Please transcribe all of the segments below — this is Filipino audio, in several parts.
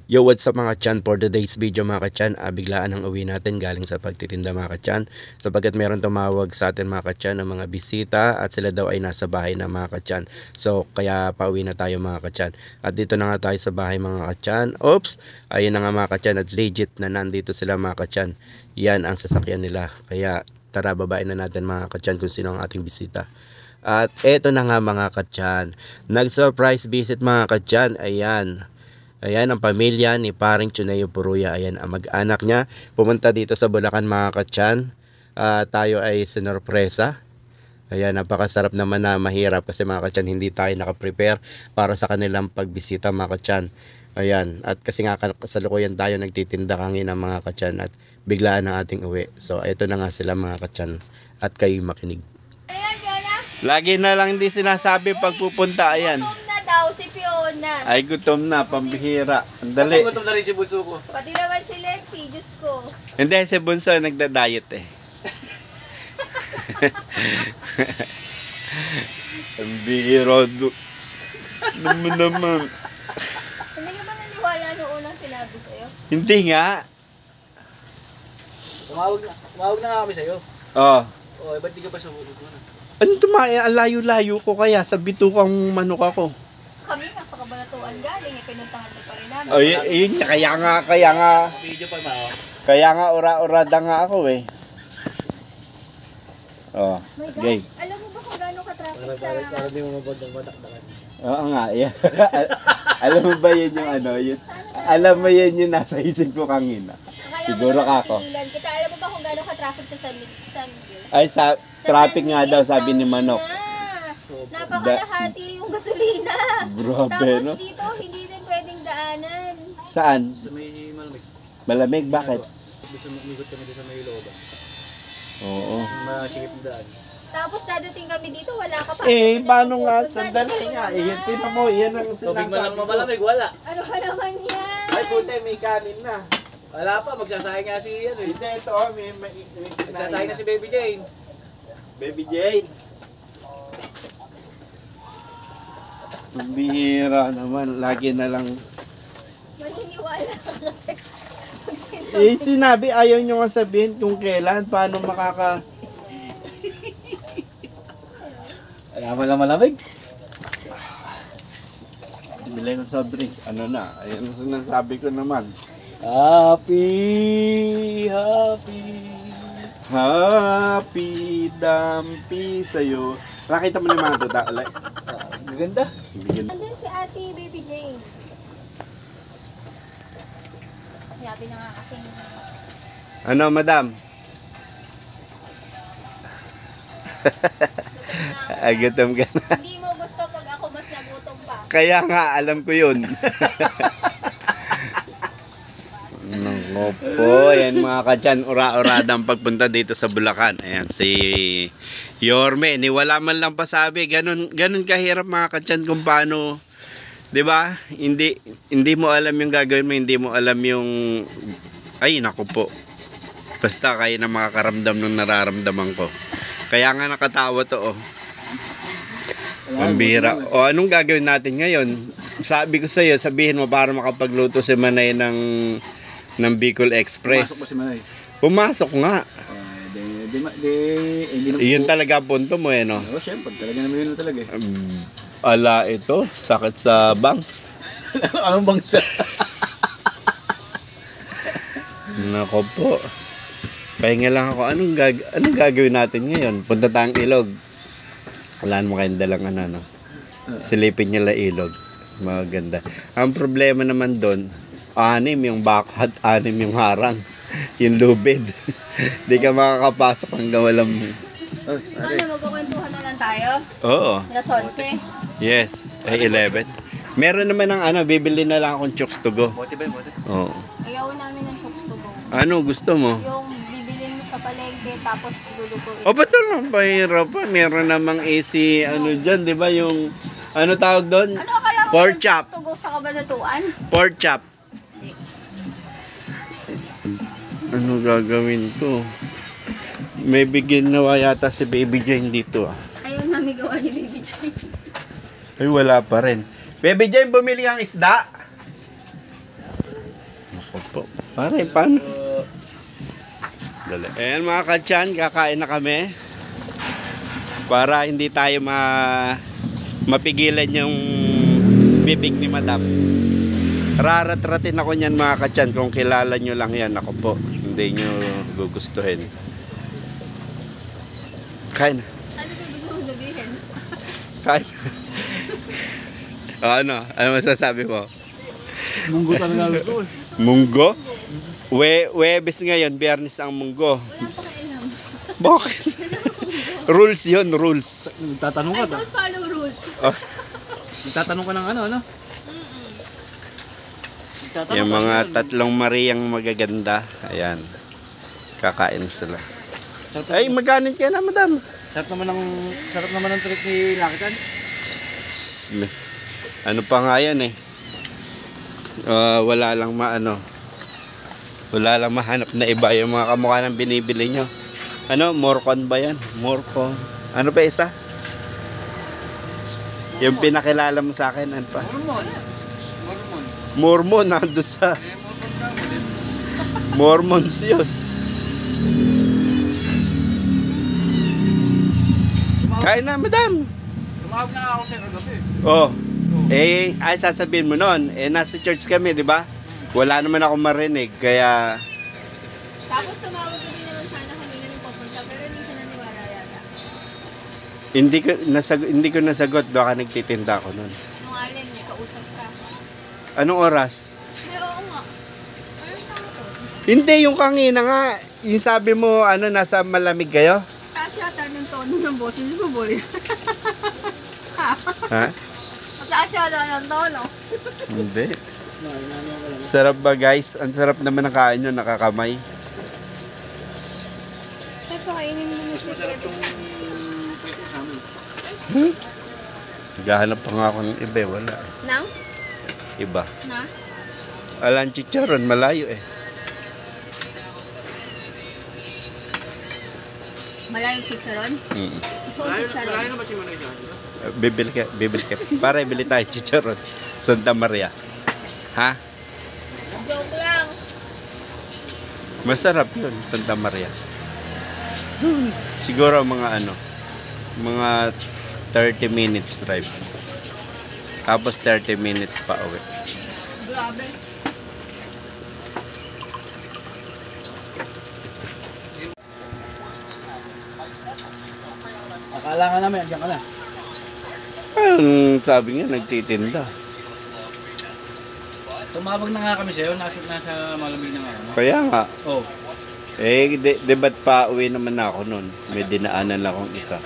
Yo, what's up mga kachan? For today's video mga kachan, biglaan ang uwi natin galing sa pagtitinda mga kachan, sapagkat meron tumawag sa atin mga kachan ng mga bisita at sila daw ay nasa bahay na mga kachan. So kaya pauwi na tayo mga kachan. At dito na nga tayo sa bahay mga kachan. Oops, ayun na nga mga kachan, at legit na nandito sila mga kachan. Yan ang sasakyan nila. Kaya tara, babain na natin mga kachan kung sino ang ating bisita. At eto na nga mga kachan, nag-surprise visit mga kachan. Ayan ang pamilya ni paring Chunayo Puruya. Ayan ang mag-anak niya. Pumunta dito sa Bulacan mga kachan. Tayo ay sinorpresa. Ayan, napakasarap naman na mahirap kasi mga kachan hindi tayo nakaprepare para sa kanilang pagbisita mga kachan. Ayan, at kasi nga kasalukuyan tayo nagtitinda kanina mga kachan at biglaan ang ating uwi. So ito na nga sila mga kachan at kayo makinig. Lagi na lang hindi sinasabi pagpupunta. Ayan. Si Fiona. Ay, gutom na, pambihira. Andali. Gutom na rin si Bunso ko. Pati naman si Lexi, Diyos ko. Hindi, si Bunso nagda-diet eh. Pambihira. Naman. Hindi ka ba naniwala noong unang sinabi sa'yo? Hindi nga. Tumawag na nga kami sa'yo. Oh. Oh, ba't di ka pa sumunod mo na? Ano tumaya? Ang layo-layo ko kaya sa bitukang manok ako. Kami nasa Kabanatuan galing, pinuntahan ko pa rin namin. Oh, yun, kaya nga. Video pa ba? Kaya nga ura-urada nga ako eh. Oh, My God, game. alam mo ba kung gano'ng ka-traffic Para sa... di mo mabagdang-badakdakan. Oo nga, yeah. Alam mo ba yun yung ano, yun? Alam mo yun yung nasa isip ko kanina. Siguro ako. Kita, alam mo ba kung gano'ng ka-traffic sa San Ay, sa traffic nga daw, sabi ni Manok. Napakalahati yung gasolina. Grabe, tapos no? dito, hindi din pwedeng daanan. Saan? Sa may malamig. Malamig, bakit? Umikot kami doon sa may looban. Oo. Masikip na daan. Tapos dadating kami dito, wala ka pa. Paano nga? Sandali nga. Tingnan mo, yan ang Tubig man lang sinasabi ko. malamig, wala. Ano ba naman yan? Ay, puti, may kanin na. Wala pa, magsasayang nga si ano eh. Hindi, ito, may Magsasayang na si Baby Jane. Baby Jane. Bihira naman, lagi na lang. Maniniwala ka kasi. Sinabi, ayaw nyo nga sabihin kung kailan, paano makaka... Wala man lang malamig. Bilay ko sa drinks, ano na, ayun ang sinasabi ko naman. Happy dampi sa'yo. Nakita mo naman ito, alay. Maganda. Nandun si ate Baby Jane. Sabi na nga kasi. Ano, madam? Gutom ka na. Hindi mo gusto pag ako mas nagutom pa. Kaya nga, alam ko yun. Nako po, ayan mga kachan, ura-uradang pagpunta dito sa Bulacan. Ayan, si Yorme, niwala man lang pasabi, ganun kahirap mga kachan kung paano, di ba? Hindi mo alam yung gagawin mo, hindi mo alam yung, ay naku po, basta kayo na makakaramdam ng nararamdaman ko. Kaya nga nakatawa to, oh. Pambira. O anong gagawin natin ngayon? Sabi ko sa iyo, sabihin mo para makapagluto si Manay ng Bicol Express. Pumasok ba si Manay? Pumasok nga. Yun talaga punto mo eh, no? Oo, syempre. Talaga naman yun talaga eh. Ala ito, sakit sa bangs. Anong bangsa? Nako po. Pahinga lang ako. Anong gagawin natin ngayon? Punta tayong ilog. Wala mo kayong dalang ano, no? Silipin nila ilog. Maganda. Ang problema naman doon, 6 yung bakat, 6 yung harang. Yung lubid. Di ka makakapasok hanggang walang... Ano, magkukwentuhan na lang tayo? Oo. Alas 11? Yes. Ay, 11. Meron naman ng ano, bibili na lang akong chokes to go. Bote ba yung bote? Oo. Ayaw namin ng chokes to go. Ano gusto mo? Yung bibilin mo sa palengke, tapos lulutuin. O, ba't lang pahirap pa? Meron namang easy, ano dyan, di ba yung... Ano tawag doon? Ano akala mo Pork yung chop. chokes to go sa Kabanatuan? Pork chop. Ano gagawin ko? May bigyan na yata si Baby Jane dito ah. Ayaw namin gawa ni Baby Jane. Ay, wala pa rin. Baby Jane, bumili kang isda. Opo. Pare, paano? Dali. Ayan mga katyan, kakain na kami. Para hindi tayo mapigilan yung bibig ni Madam. Rarat-ratin ako niyan mga katyan. Kung kilala nyo lang yan, ako po. Hindi nyo gugustuhin. Kain na. Ano ba gusto mo sabihin? Kain na. Ano? Ano masasabi mo? Munggo talaga gusto eh. Munggo? Webes ngayon, Biyernes ang munggo. Wala pa kailam. Bakit? Rules yun, rules. Nagtatanong I ka. don't follow rules. Oh, Nagtatanong ka ng ano? Nagtatanong yung ka mga ng- tatlong Mariang magaganda. Ayan. Kakain sila. Sarap Ay, magkanin ka na, Madam. sarap naman ng trip ni Lakitan. Tss, ano pa nga yan eh. Wala lang wala lang mahanap na iba yung mga kamukha ng binibili nyo. Ano? Morcon ba yan? Morcon. Ano pa isa? Yung pinakilala mo sa akin, ano pa? Mormon, nandun sa Mormons yun. Kain na, Madam. Tumawag na ako sa gabi. Oh. Ay sasabihin mo noon, nasa church kami, di ba? Wala naman ako marinig, kaya Tapos tumawag ko din naman sana kanina nung papunta, pero hindi siya naniwala yata. hindi ko nasagot, baka nagtitinda ako noon. Nung alin, may kausap ka. Anong oras? Ay, oo nga. Anong tama to? Hindi, yung kanina nga, yung sabi mo, nasa malamig kayo? Taas yata ng tono ng boses mo, boy. Ha? Mataas yata ng tono. Hindi. Sarap ba guys? Ang sarap naman ng kain nyo, nakakamay. Ay, pakainin mo mo siya. Masarap tong pwede sa amin. Naghahanap pa nga ako ng iba, wala. Nang? Iba. Na? Alang chicharon, malayo eh. Malayong chicharon? Gusto ko chicharon. Malayo na ba si Manay dyan? Bibili ka. Para bili tayo chicharon. Santa Maria. Ha? Joke lang. Masarap yun, Santa Maria. Siguro mga mga 30 minutes drive. Tapos 30 minutes pa uwi. Grabe. Akala nga namin, andyan ka na. Sabi nga, nagtitinda. Tumawag na nga kami sa'yo, nasa malamig na nga. Kaya nga, Oh. di ba't pa uwi naman ako nun? May dinaanan lang akong isa.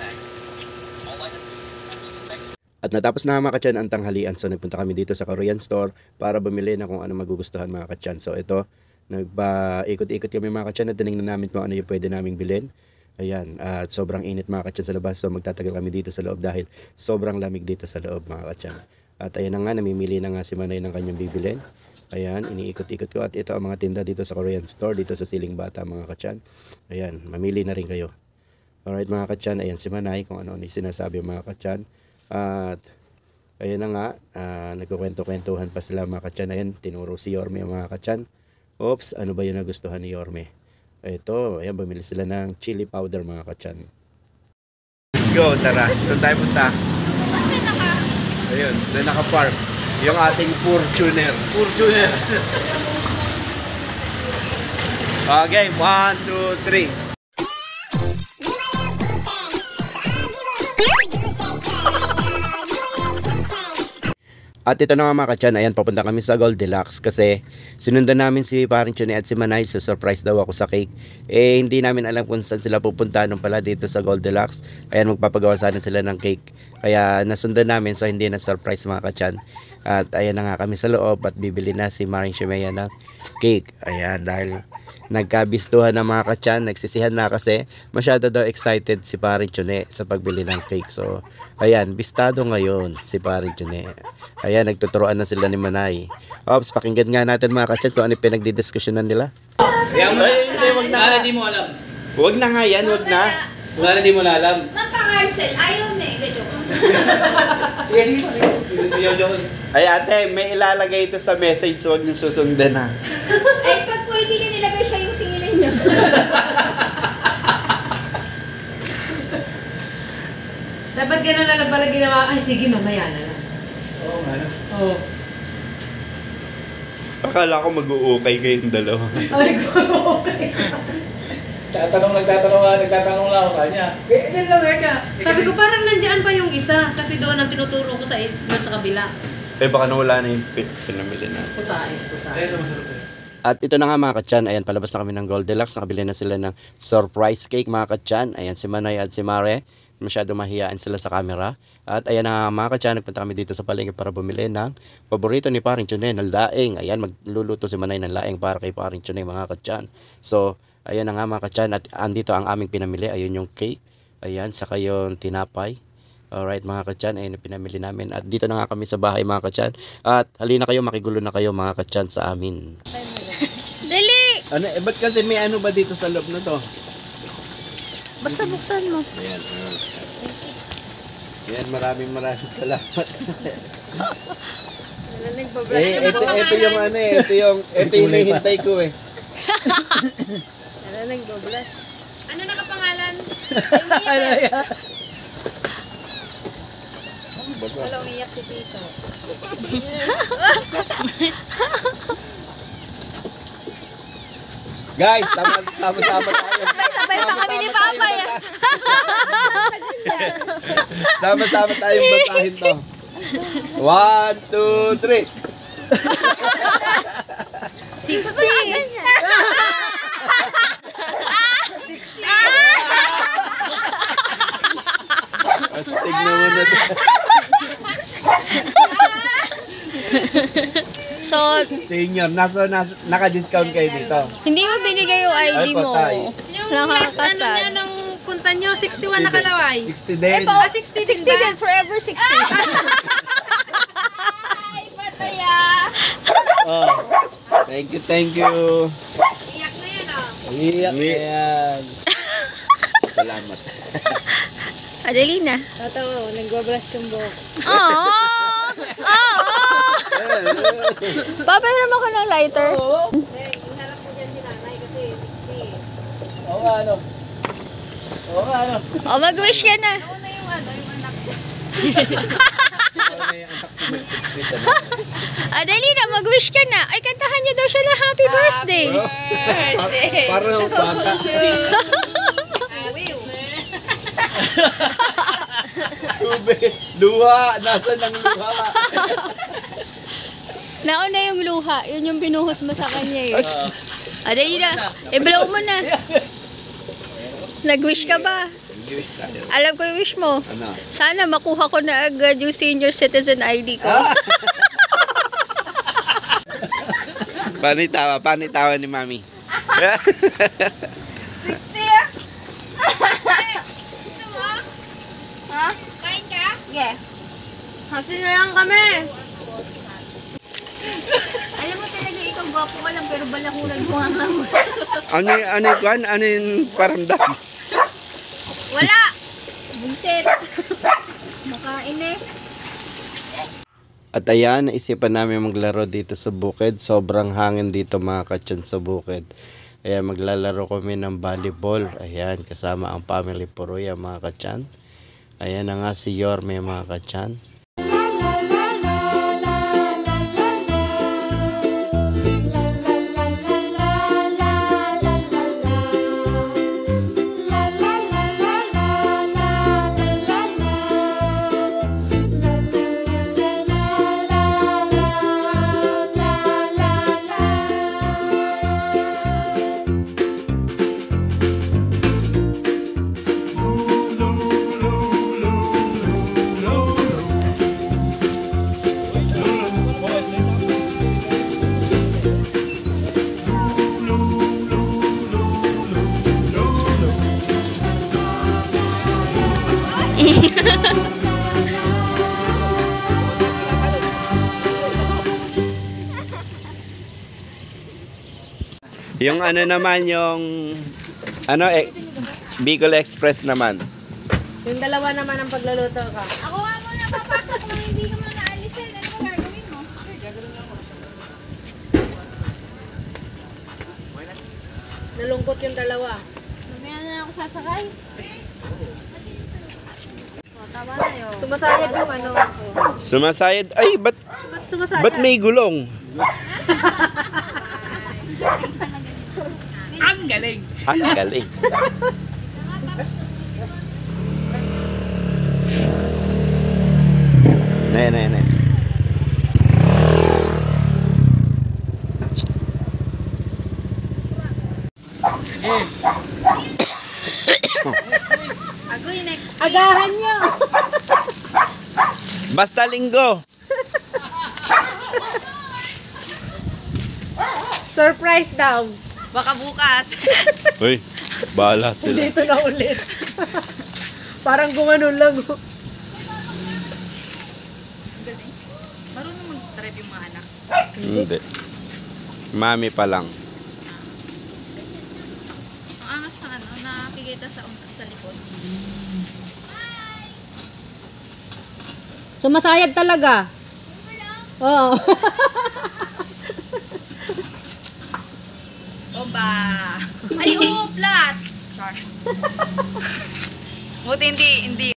At natapos na mga katyan ang tanghalian, so nagpunta kami dito sa Korean store para bumili na kung ano magugustuhan mga katyan. So ito, ikot-ikot kami mga katyan at tinignan namin kung ano yung pwede naming bilhin. Ayan, at sobrang init mga katyan sa labas, so magtatagal kami dito sa loob dahil sobrang lamig dito sa loob mga katyan. At ayan na nga, namimili na nga si Manay ng kanyang bibilin. Ayan, iniikot-ikot ko at ito ang mga tinda dito sa Korean store, dito sa Siling Bata mga katyan. Ayan, mamili na rin kayo. Alright mga katyan, ayan si Manay kung ano sinasabi mga katyan. At ayan na nga, nagkukwento-kwentuhan pa sila mga katyan. Ayan, tinuro si Yorme mga katyan. Oops, ano ba yung nagustuhan ni Yorme? Ito, ayan, bumili sila ng chili powder mga katyan. Let's go, tara. Saan tayo punta? Kasi Ayun, doon naka-park. Yung ating Fortuner. Fortuner. Okay, 1, 2, 3. At ito na nga mga katyan, ayan, papunta kami sa Goldilocks kasi sinundan namin si Paring Chune at si Manay, so surprise daw ako sa cake. Hindi namin alam kung saan sila pupunta nung pala dito sa Goldilocks. Ayan, magpapagawa sana sila ng cake. Kaya nasundan namin, so hindi na surprise mga katyan. At ayan na nga kami sa loob at bibili na si Paring Chune ng cake. Ayan, dahil nagkabistuhan na mga katyan, nagsisihan na kasi masyado daw excited si Paring Chune sa pagbili ng cake. So, ayan, bistado ngayon si Paring Chune. Ayan, nagtuturoan na sila ni Manay. Ops, pakinggan nga natin mga katyan kung ano pinagdidiskusyonan nila. Kaya mo, Ay, hindi, wag na. wala di mo alam. Huwag na nga yan, huwag na. Wala di mo na alam. Mapakarcel. Ayaw na eh. Joke. Sige, sige. Hindi yung joke. Ay ate, may ilalagay ito sa message, huwag niyo susundan ha. Dapat gano'n na lang pala ginawa. Ay, sige, mamaya na lang. Oo nga. Oo. Akala ko mag-uukay kayong dalawa. Ay, okay. Nagtatanong lang ako sa kanya. Yan lang, Eka. Sabi ko, parang nandiyan pa yung isa. Kasi doon ang tinuturo ko sa kabila. Baka nawala na yung pinamili na. Kusain. Kaya naman sarap eh. At ito na nga mga katyan, ayan, palabas na kami ng Goldilocks. Nakabili na sila ng surprise cake mga katyan. Ayan, si Manay at si Mare. Masyado mahiyaan sila sa camera. At ayan na nga mga katyan, nagpunta kami dito sa palengke para bumili ng paborito ni Paring Chunay ng laing. Ayan, magluluto si Manay ng laing para kay Paring Chunay mga katyan. So, ayan na nga mga katyan, at andito ang aming pinamili. Ayun yung cake. Ayan, saka yung tinapay. Alright mga katyan, ayun yung pinamili namin. At dito na nga kami sa bahay mga katyan. At halina kayo, makigulo na kayo mga katyan sa amin. Dali! Ano, ba't kasi may ano ba dito sa loob na to? Basta buksan mo. Ayan, Ayan, maraming salamat. Ito yung ano eh, ito yung hinihintay ko eh. Nagbablush. Ano nakapangalan? Wala umiyak si Tito. Guys, sama-sama tayo. Sabay pa kami ni Papa yan. Sama-sama tayong basahin to. 1, 2, 3. 60. Astig naman na to. So, Senior, naka-discount kayo dito. hindi mo binigay yung ID Ay, mo. patay. Yung last ano niya nung punta nyo, 61 nakalaway. 60 din. Ito, 60 din, forever 60. Ay, pataya. Oh. Thank you. Iyak na yan, oh. Iyak na yan. Salamat. Adelina. Tatawa, nagwa-brush yung buhok. Papahiram ako ng lighter. Iharap mo dyan si nanay kasi 60. Oo nga, ano. O, mag-wish ka na. Ako na yung yung anak ko. Adelina, mag-wish ka na. Ay, kantahan niyo daw siya na happy birthday. Parang bata. Luha! Nasaan ang luha? Nauna yung luha. Yun yung binuhos mo sa kanya eh. Adelina, i-blow mo na. Nag-wish ka ba? Alam ko yung wish mo. Ano? Sana makuha ko na agad yung senior citizen ID ko. Panitawa ni Mami. 60 Gusto mo? Ha? Kain ka? Yeah. Happy na lang kami. Alam mo talaga ikaw gwapo ka lang pero balakuran mo ang mo. Ano yung paramdam? Wala! Bunset! Makain eh. At ayan, naisipan namin maglaro dito sa bukid. Sobrang hangin dito mga katyan sa bukid. Ayan, maglalaro kami ng volleyball. Ayan, kasama ang family Puruya mga katyan. Ayan na nga si Yorme mga katyan. Yung ano naman, yung Bicol Express naman. Yung dalawa naman ang pagluluto ka. Ako nga muna papasok kung hindi ka muna alisin. Ano ba gagawin mo? Nalungkot yung dalawa. Mamaya na ako sasakay. O, tama na yun. Sumasayad yung ano. Sumasayad. Ay, ba't Sumasayad. may gulong? Ang galing! Ang galing. Ne. Agoy, next. Agahan niyo. Basta linggo. Surprise daw. Baka bukas. Uy, bahala sila. Dito na ulit. Parang gumanon lang. Marunong mag-trip yung mga anak. Hindi. Mami pa lang. Ang angas na ano, nakikita sa likod. Sumasayad talaga. Oo. Oba! Ay, flat! Char. Buti hindi